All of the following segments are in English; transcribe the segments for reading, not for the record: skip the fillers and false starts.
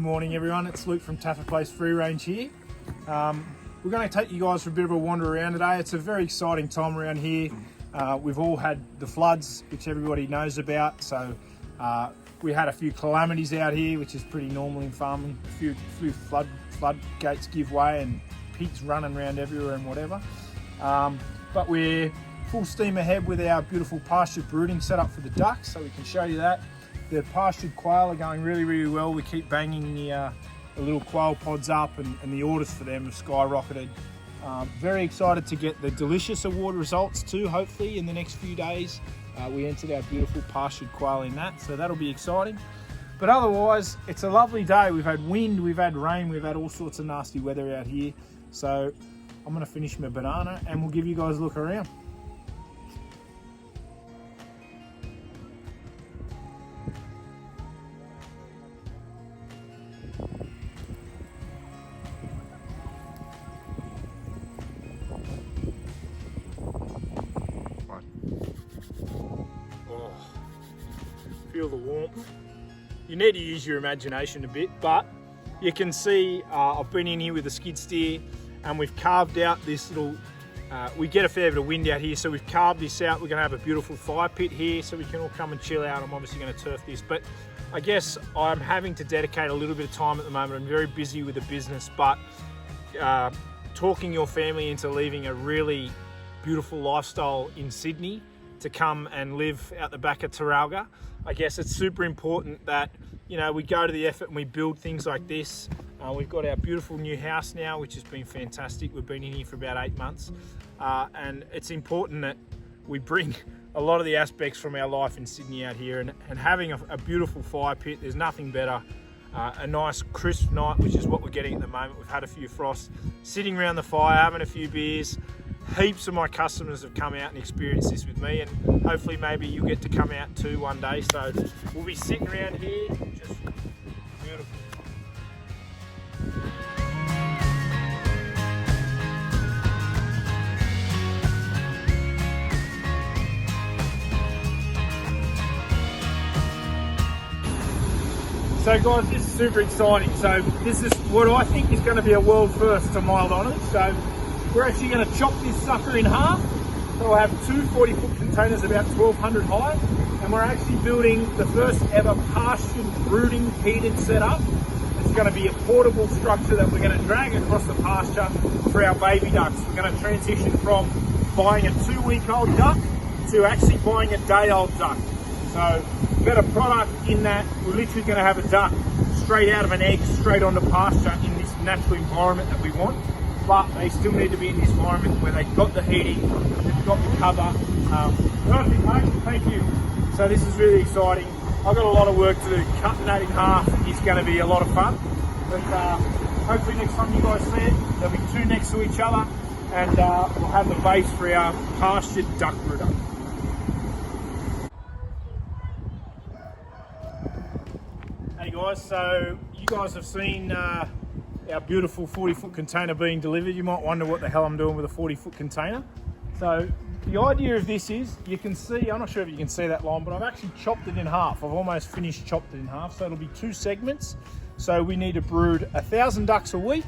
morning everyone, it's Luke from Taffa Place Free Range here. We're going to take you guys for a bit of a wander around today. It's a very exciting time around here. We've all had the floods, which everybody knows about, so we had a few calamities out here, which is pretty normal in farming. A few floodgates give way and pigs running around everywhere and whatever. But we're full steam ahead with our beautiful pasture brooding set up for the ducks, so we can show you that. The pastured quail are going really well. We keep banging the little quail pods up, and the orders for them have skyrocketed. Very excited to get the Delicious Award results too, hopefully in the next few days. We entered our beautiful pastured quail in that, so that'll be exciting. But otherwise, it's a lovely day. We've had wind, we've had rain, we've had all sorts of nasty weather out here. So I'm gonna finish my banana and we'll give you guys a look around. Feel the warmth. You need to use your imagination a bit, but you can see I've been in here with a skid steer and we've carved out this little, we get a fair bit of wind out here, so we've carved this out. We're going to have a beautiful fire pit here so we can all come and chill out. I'm obviously going to turf this, but I guess I'm having to dedicate a little bit of time at the moment. I'm very busy with the business, but talking your family into leaving a really beautiful lifestyle in Sydney to come and live out the back of Taralga, I guess it's super important that, you know, we go to the effort and we build things like this. We've got our beautiful new house now, which has been fantastic. We've been in here for about 8 months. And it's important that we bring a lot of the aspects from our life in Sydney out here, and having a beautiful fire pit. There's nothing better. A nice crisp night, which is what we're getting at the moment. We've had a few frosts, sitting around the fire, having a few beers. Heaps of my customers have come out and experienced this with me, and hopefully maybe you'll get to come out too one day. So we'll be sitting around here, just beautiful. So guys, this is super exciting. So this is what I think is going to be a world first, to mild honoured. So we're actually going to chop this sucker in half. So we'll have two 40-foot containers about 1,200 high, and we're actually building the first ever pastured brooding heated setup. It's going to be a portable structure that we're going to drag across the pasture for our baby ducks. We're going to transition from buying a 2-week-old duck to actually buying a day-old duck. So better product in that we're literally going to have a duck straight out of an egg, straight onto pasture in this natural environment that we want. But they still need to be in this environment where they've got the heating, they've got the cover. Perfect, mate, thank you. So this is really exciting. I've got a lot of work to do. Cutting that in half is going to be a lot of fun. But hopefully next time you guys see it, there'll be two next to each other, and we'll have the base for our pastured duck brooder. Hey guys, so you guys have seen our beautiful 40-foot container being delivered. You might wonder what the hell I'm doing with a 40-foot container. So the idea of this is, you can see, I'm not sure if you can see that line, but I've actually chopped it in half. I've almost finished chopped it in half, so it'll be 2 segments. So we need to brood 1,000 ducks a week.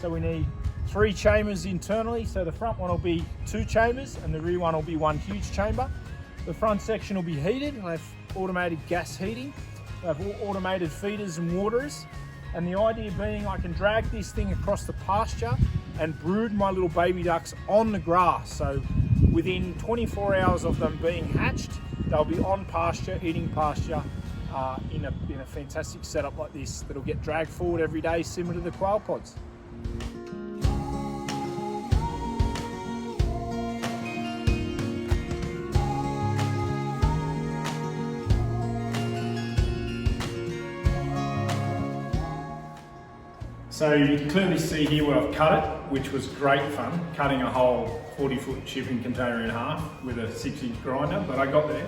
So we need 3 chambers internally. So the front one will be 2 chambers and the rear one will be 1 huge chamber. The front section will be heated. I have automated gas heating. I have all automated feeders and waterers. And the idea being, I can drag this thing across the pasture and brood my little baby ducks on the grass. So within 24 hours of them being hatched, they'll be on pasture, eating pasture in a fantastic setup like this that'll get dragged forward every day, similar to the quail pods. So you can clearly see here where I've cut it, which was great fun, cutting a whole 40-foot shipping container in half with a 6-inch grinder, but I got there.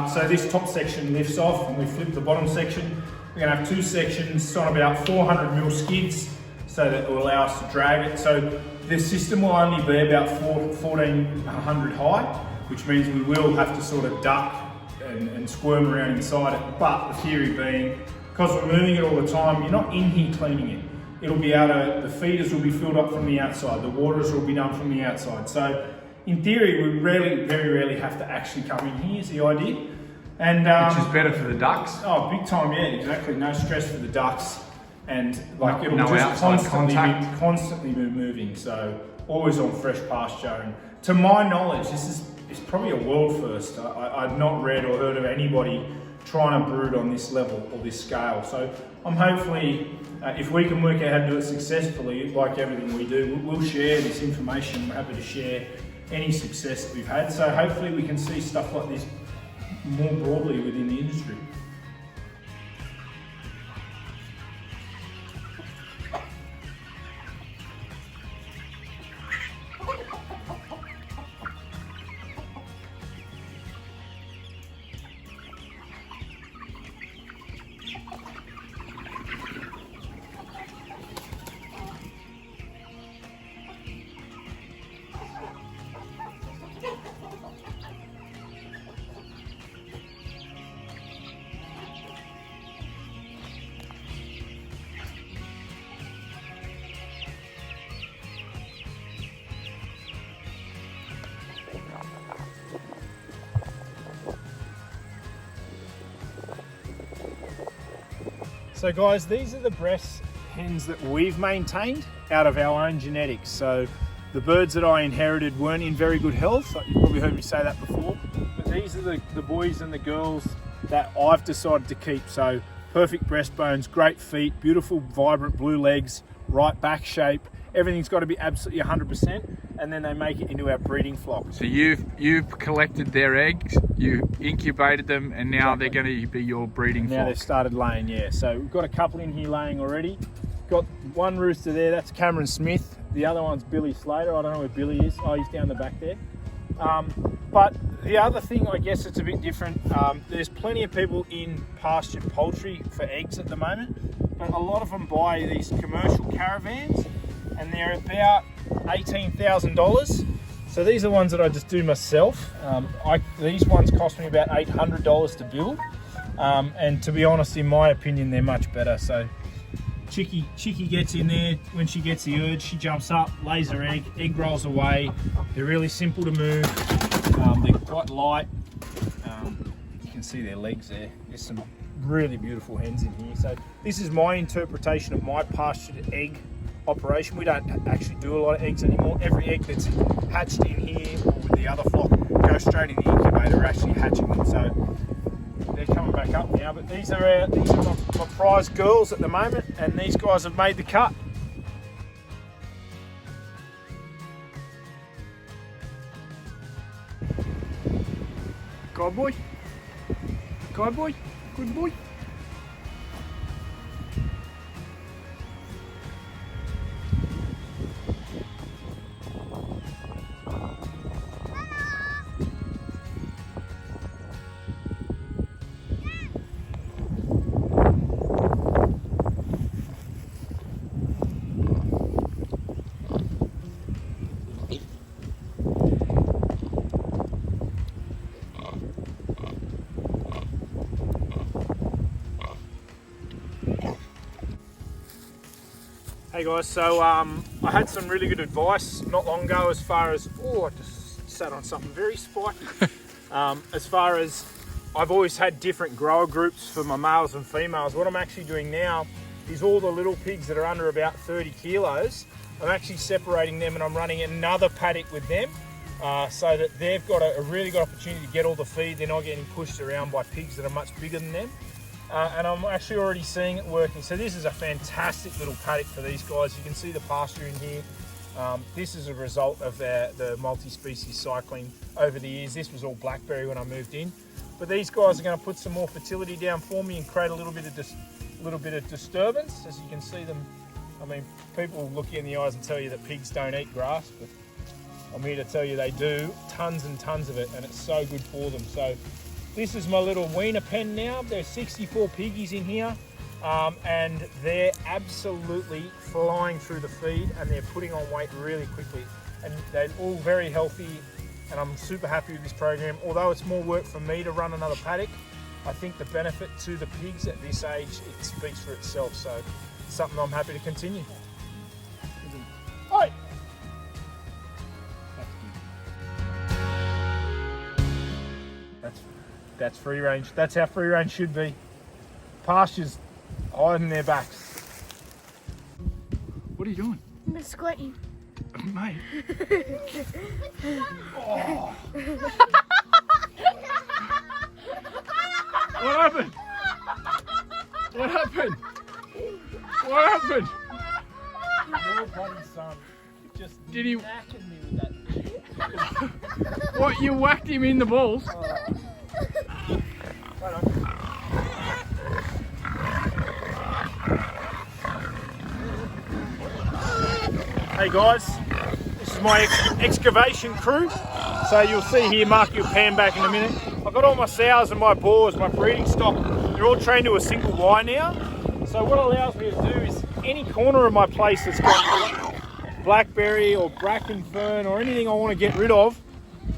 So this top section lifts off and we flip the bottom section. We're going to have 2 sections on about 400mm skids, so that it will allow us to drag it. So this system will only be about 1,400 high, which means we will have to sort of duck and squirm around inside it. But the theory being, because we're moving it all the time, you're not in here cleaning it. It'll be the feeders will be filled up from the outside, the waters will be done from the outside. So in theory, we very rarely have to actually come in here is the idea. And which is better for the ducks. Oh, big time, yeah, exactly. No stress for the ducks. And like it'll no just constantly be moving. So always on fresh pasture. And to my knowledge, it's probably a world first. I've not read or heard of anybody trying to brood on this level or this scale. So I'm hopefully, if we can work out how to do it successfully, like everything we do, we'll share this information. We're happy to share any success that we've had. So hopefully we can see stuff like this more broadly within the industry. So guys, these are the breast hens that we've maintained out of our own genetics. So the birds that I inherited weren't in very good health. You've probably heard me say that before. But these are the boys and the girls that I've decided to keep. So perfect breastbones, great feet, beautiful, vibrant blue legs, right back shape. Everything's got to be absolutely 100%, and then they make it into our breeding flock. So you've collected their eggs, you incubated them, and now they're going to be your breeding flock. Now they've started laying, yeah. So we've got a couple in here laying already. Got one rooster there, that's Cameron Smith. The other one's Billy Slater. I don't know where Billy is. Oh, he's down the back there. But the other thing, I guess it's a bit different. There's plenty of people in pastured poultry for eggs at the moment, but a lot of them buy these commercial caravans, and they're about $18,000. So these are ones that I just do myself. These ones cost me about $800 to build. And to be honest, in my opinion, they're much better. So Chicky gets in there. When she gets the urge, she jumps up, lays her egg rolls away. They're really simple to move. They're quite light. You can see their legs there. There's some really beautiful hens in here. So this is my interpretation of my pastured egg operation. We don't actually do a lot of eggs anymore. Every egg that's hatched in here or with the other flock goes straight in the incubator. We're actually hatching them. So they're coming back up now. But these are my prize girls at the moment, and these guys have made the cut. Good boy. Good boy. Good boy. Hey guys, so I had some really good advice not long ago as far as, I just sat on something very spiky. As far as, I've always had different grower groups for my males and females. What I'm actually doing now is all the little pigs that are under about 30 kilos, I'm actually separating them and I'm running another paddock with them so that they've got a really good opportunity to get all the feed. They're not getting pushed around by pigs that are much bigger than them. And I'm actually already seeing it working. So this is a fantastic little paddock for these guys. You can see the pasture in here. This is a result of the multi-species cycling over the years. This was all blackberry when I moved in. But these guys are going to put some more fertility down for me and create a little bit of disturbance. As you can see them, I mean, people look you in the eyes and tell you that pigs don't eat grass, but I'm here to tell you they do, tons and tons of it, and it's so good for them. So this is my little weaner pen now. There's 64 piggies in here, and they're absolutely flying through the feed, and they're putting on weight really quickly. And they're all very healthy, and I'm super happy with this program. Although it's more work for me to run another paddock, I think the benefit to the pigs at this age, it speaks for itself. So it's something I'm happy to continue. Oi! That's free range. That's how free range should be. Pastures hiding their backs. What are you doing? I'm squatting. Mate. Oh. What happened? What happened? What happened? Your bloody son just Did he- knackered me with that. What, you whacked him in the balls? Hold on. Hey guys, this is my excavation crew. So you'll see here, mark your pan back in a minute. I've got all my sows and my boars, my breeding stock, they're all trained to a single wire now. So what it allows me to do is any corner of my place that's got blackberry or bracken fern or anything I want to get rid of,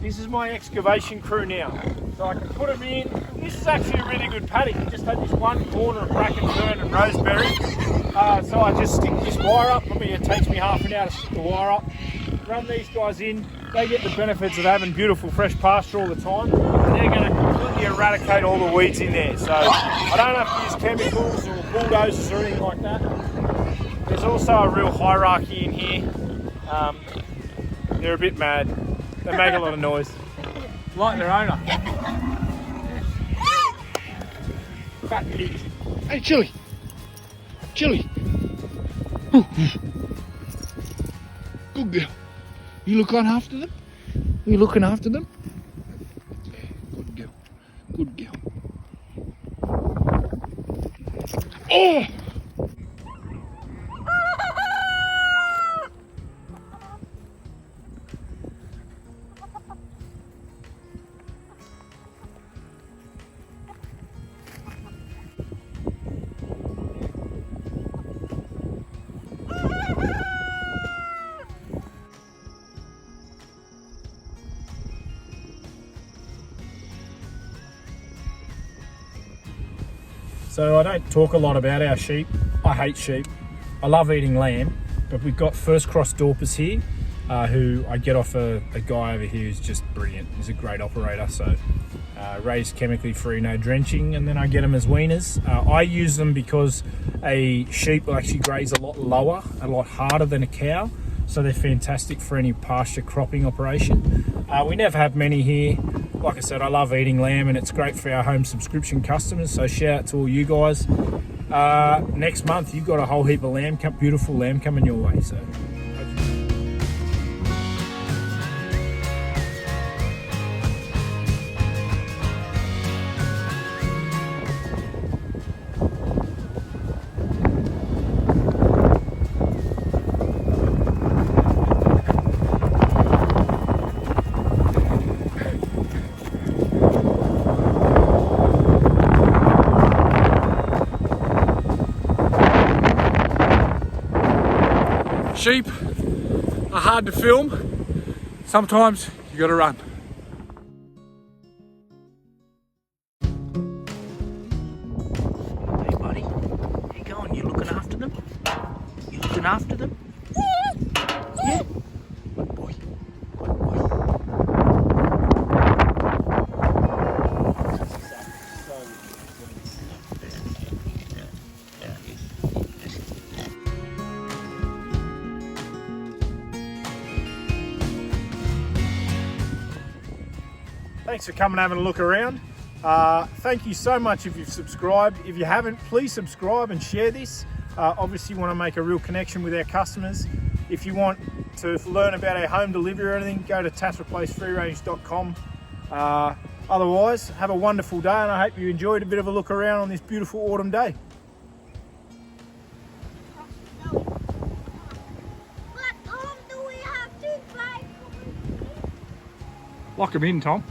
this is my excavation crew now. So I can put them in. This is actually a really good paddock. It just had this one corner of bracken fern and roseberry. So I just stick this wire up. I mean, it takes me half an hour to stick the wire up. Run these guys in. They get the benefits of having beautiful fresh pasture all the time. And they're going to completely eradicate all the weeds in there. So I don't have to use chemicals or bulldozers or anything like that. There's also a real hierarchy in here. They're a bit mad. They make a lot of noise. Like their owner. Fat pigs. Hey, Chili. Chili. Good girl. You looking after them? You looking after them? Yeah, good girl. Good girl. Oh! So I don't talk a lot about our sheep. I hate sheep. I love eating lamb, but we've got first cross Dorpers here, who I get off a guy over here who's just brilliant. He's a great operator. So raised chemically free, no drenching, and then I get them as weaners. I use them because a sheep will actually graze a lot lower, a lot harder than a cow. So they're fantastic for any pasture cropping operation. We never have many here. Like I said, I love eating lamb and it's great for our home subscription customers. So shout out to all you guys. Next month, you've got a whole heap of lamb, beautiful lamb coming your way. So. Sheep are hard to film. Sometimes you gotta run. Hey buddy, you going? You looking after them? You looking after them? Yeah. Good boy. Good boy. Thanks for coming and having a look around. Thank you so much if you've subscribed. If you haven't, please subscribe and share this. Obviously, you want to make a real connection with our customers. If you want to learn about our home delivery or anything, go to tassreplacefreerange.com. Otherwise, have a wonderful day, and I hope you enjoyed a bit of a look around on this beautiful autumn day. What home do we have to buy? Lock them in, Tom.